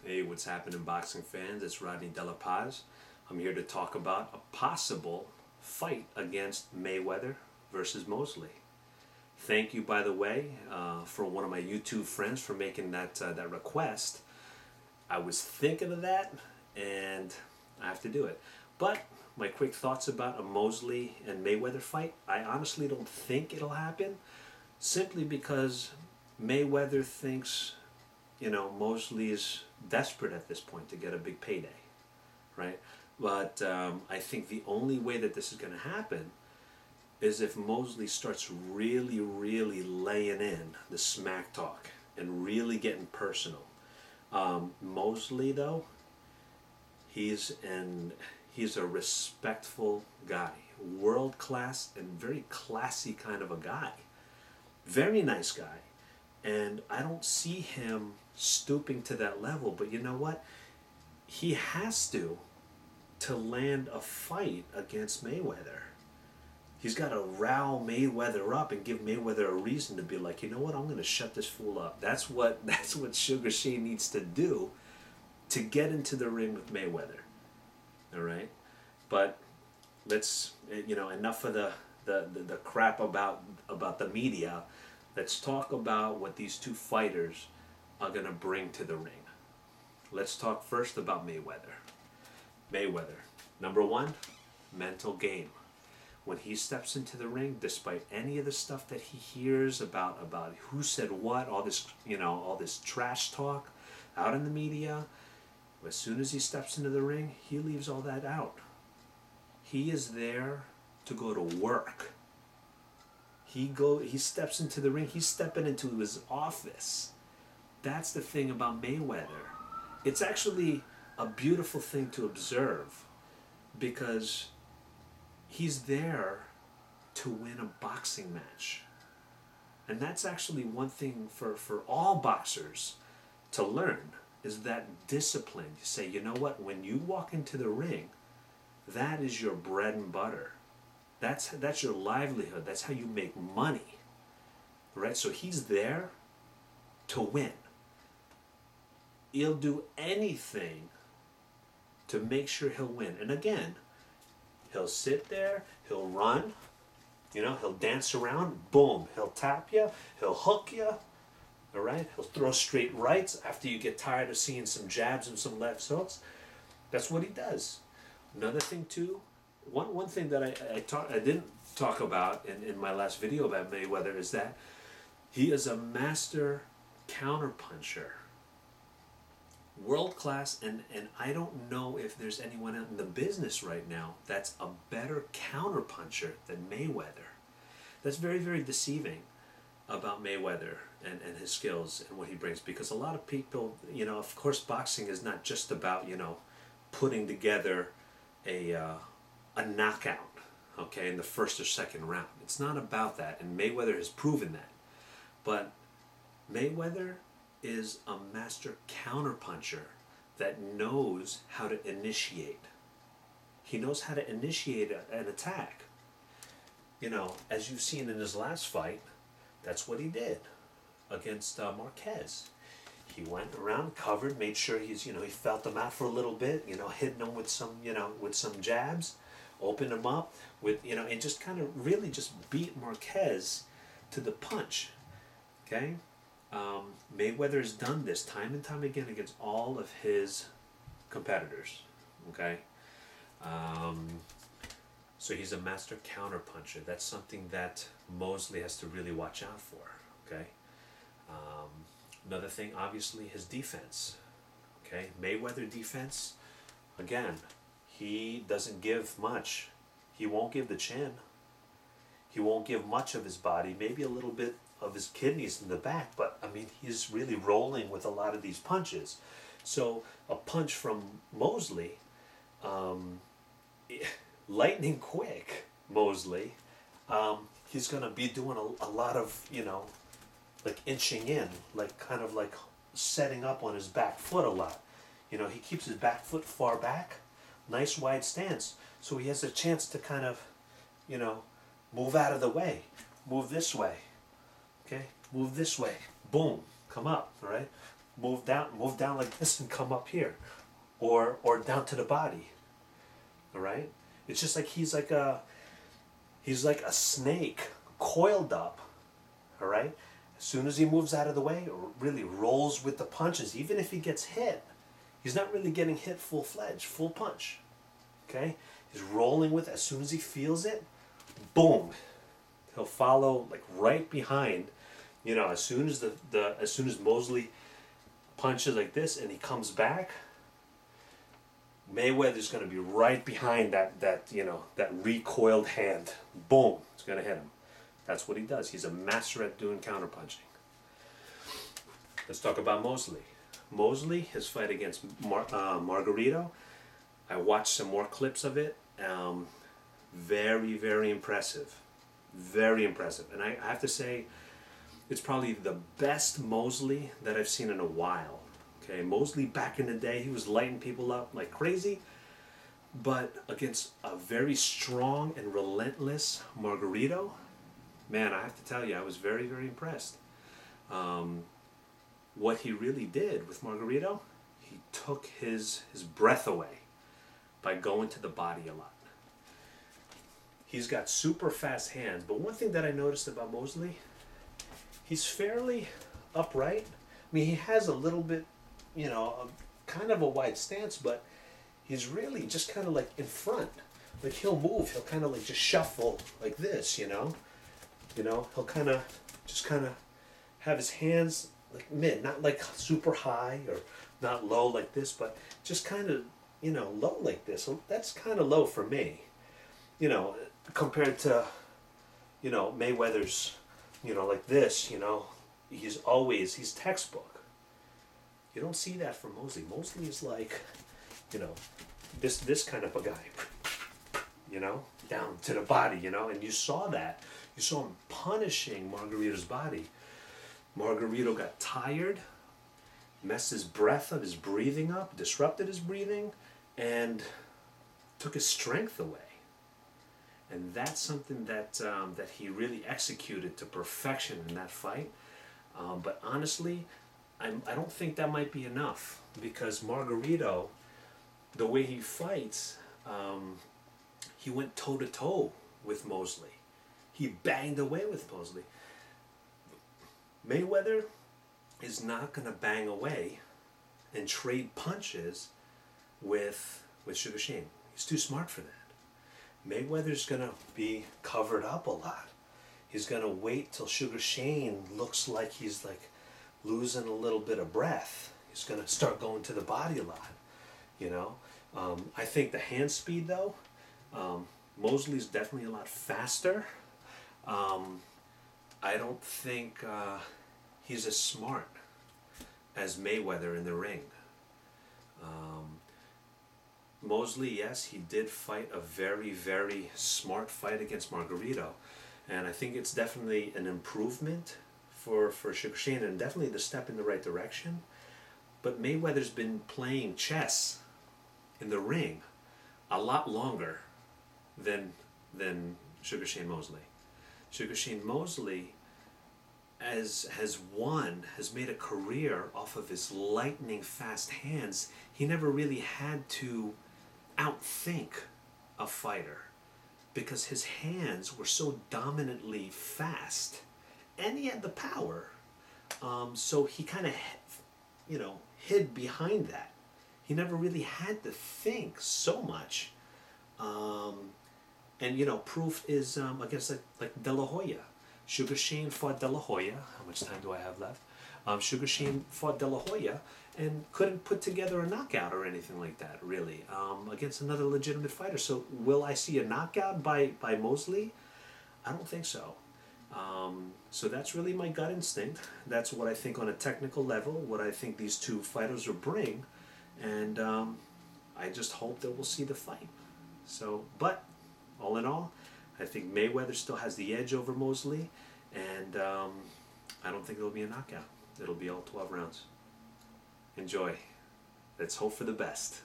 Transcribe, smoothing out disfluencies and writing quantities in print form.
Hey, what's happening, boxing fans? It's Rodney De La Paz. I'm here to talk about a possible fight against Mayweather versus Mosley. Thank you, by the way, for one of my YouTube friends for making that request. I was thinking of that, and I have to do it. But my quick thoughts about a Mosley and Mayweather fight: I honestly don't think it'll happen, simply because Mayweather thinks Mosley is desperate at this point to get a big payday, right? But I think the only way that this is going to happen is if Mosley starts really, really laying in the smack talk and really getting personal. Mosley, though, he's a respectful guy, world class and very classy kind of a guy, very nice guy. And I don't see him stooping to that level. But you know what? He has to land a fight against Mayweather. He's got to rile Mayweather up and give Mayweather a reason to be like, you know what? I'm going to shut this fool up. That's what Sugar Shane needs to do to get into the ring with Mayweather. All right, but let's enough of the crap about the media. Let's talk about what these two fighters are going to bring to the ring. Let's talk first about Mayweather. Mayweather, number one, mental game. When he steps into the ring, despite any of the stuff that he hears about who said what, all this trash talk out in the media, as soon as he steps into the ring, he leaves all that out. He is there to go to work. He steps into the ring, he's stepping into his office. That's the thing about Mayweather. It's actually a beautiful thing to observe, because he's there to win a boxing match. And that's actually one thing for all boxers to learn, is that discipline. You say, you know what, when you walk into the ring, that is your bread and butter. That's your livelihood. That's how you make money, right? So he's there to win. He'll do anything to make sure he'll win. And again, he'll sit there, he'll run, he'll dance around, boom, he'll tap you, he'll hook you, all right? He'll throw straight rights after you get tired of seeing some jabs and some left hooks. That's what he does. Another thing too, one thing that I didn't talk about in my last video about Mayweather is that he is a master counterpuncher. World class, and I don't know if there's anyone out in the business right now that's a better counterpuncher than Mayweather. That's very, very deceiving about Mayweather and his skills and what he brings, because a lot of people, of course boxing is not just about, putting together a knockout, okay, in the first or second round. It's not about that, and Mayweather has proven that. But Mayweather is a master counterpuncher that knows how to initiate. He knows how to initiate an attack. As you've seen in his last fight, that's what he did against Marquez. He went around, covered, made sure he felt him out for a little bit, hitting him with some jabs, opened him up with, and just kind of really just beat Marquez to the punch. Okay? Mayweather has done this time and time again against all of his competitors. Okay? So he's a master counterpuncher. That's something that Mosley has to really watch out for. Okay? Another thing, obviously, his defense. Okay? Mayweather defense, again, he doesn't give much. He won't give the chin. He won't give much of his body, maybe a little bit of his kidneys in the back, but I mean, he's really rolling with a lot of these punches. So a punch from Mosley, lightning quick Mosley, he's going to be doing a lot of, like inching in, like kind of like setting up on his back foot a lot. He keeps his back foot far back, nice wide stance, so he has a chance to kind of, move out of the way, move this way, okay, move this way, boom, come up, all right, move down like this and come up here, or down to the body. All right. It's just like he's like a snake coiled up. All right. As soon as he moves out of the way, or really rolls with the punches, even if he gets hit, he's not really getting hit full-fledged, full punch. Okay? He's rolling with, as soon as he feels it, boom. He'll follow like right behind. You know, as soon as as soon as Mosley punches like this and he comes back, Mayweather's going to be right behind that recoiled hand. Boom, it's going to hit him. That's what he does. He's a master at doing counterpunching. Let's talk about Mosley. Mosley, his fight against Margarito, I watched some more clips of it. Very, very impressive. Very impressive. And I have to say, it's probably the best Mosley that I've seen in a while. Okay, Mosley back in the day, he was lighting people up like crazy. But against a very strong and relentless Margarito, man, I have to tell you, I was very, very impressed. What he really did with Margarito, he took his breath away by going to the body a lot. He's got super fast hands, but one thing that I noticed about Mosley, he's fairly upright. I mean, he has a little bit, kind of a wide stance, but he's really just kind of like in front. Like he'll move, he'll kind of like just shuffle like this, he'll kind of have his hands like mid, not like super high or not low like this, but just kind of, low like this. So that's kind of low for me, compared to, Mayweather's, like this, he's textbook. You don't see that from Mosley. Mosley is like, this kind of a guy, down to the body, and you saw that. You saw him punishing Margarito's body. Margarito got tired, messed his breath up, his breathing up, disrupted his breathing, and took his strength away. And that's something that he really executed to perfection in that fight. But honestly, I don't think that might be enough, because Margarito, the way he fights, he went toe-to-toe with Mosley. He banged away with Mosley. Mayweather is not going to bang away and trade punches with Sugar Shane. He's too smart for that. Mayweather's going to be covered up a lot. He's going to wait till Sugar Shane looks like he's like losing a little bit of breath. He's going to start going to the body a lot, I think the hand speed, though, Mosley's definitely a lot faster. I don't think he's as smart as Mayweather in the ring. Mosley, yes, he did fight a very, very smart fight against Margarito. And I think it's definitely an improvement for Sugar Shane, and definitely the step in the right direction. But Mayweather's been playing chess in the ring a lot longer than Sugar Shane Mosley. Sugar Shane Mosley has made a career off of his lightning fast hands. He never really had to outthink a fighter because his hands were so dominantly fast, and he had the power. So he kind of, hid behind that. He never really had to think so much. And proof is against like De La Hoya. Sugar Shane fought De La Hoya. How much time do I have left? Sugar Shane fought De La Hoya and couldn't put together a knockout or anything like that, really, against another legitimate fighter. So will I see a knockout by Mosley? I don't think so. So that's really my gut instinct. That's what I think on a technical level, what I think these two fighters will bring. And I just hope that we'll see the fight. So, but all in all, I think Mayweather still has the edge over Mosley, and I don't think it'll be a knockout. It'll be all 12 rounds. Enjoy. Let's hope for the best.